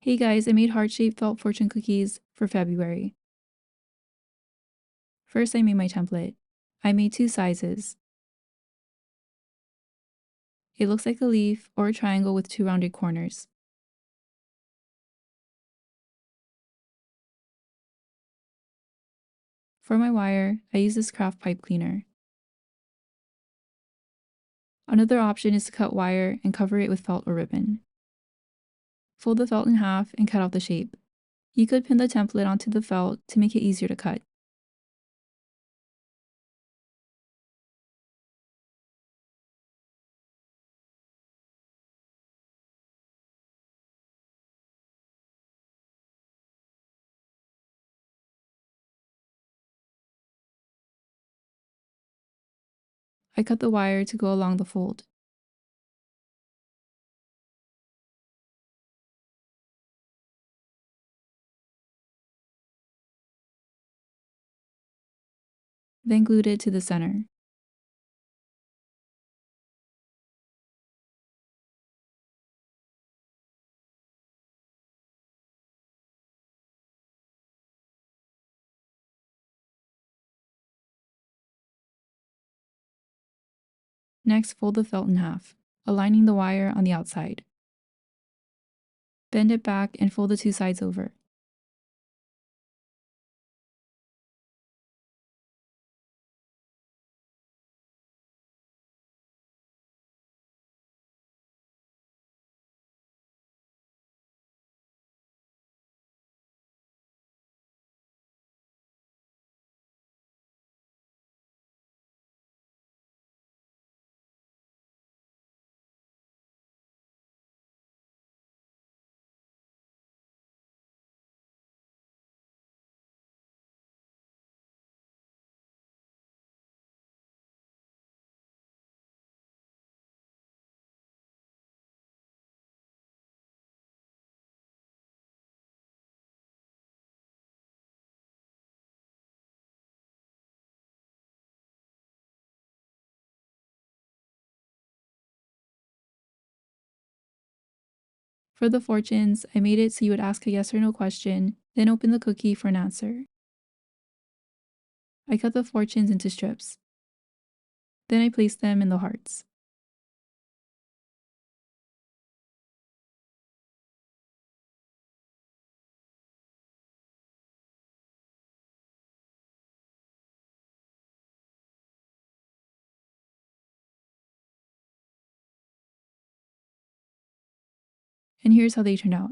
Hey guys, I made heart-shaped felt fortune cookies for February. First, I made my template. I made two sizes. It looks like a leaf or a triangle with two rounded corners. For my wire, I use this craft pipe cleaner. Another option is to cut wire and cover it with felt or ribbon. Fold the felt in half and cut out the shape. You could pin the template onto the felt to make it easier to cut. I cut the wire to go along the fold. Then glued it to the center. Next, fold the felt in half, aligning the wire on the outside. Bend it back and fold the two sides over. For the fortunes, I made it so you would ask a yes or no question, then open the cookie for an answer. I cut the fortunes into strips. Then I placed them in the hearts. And here's how they turned out.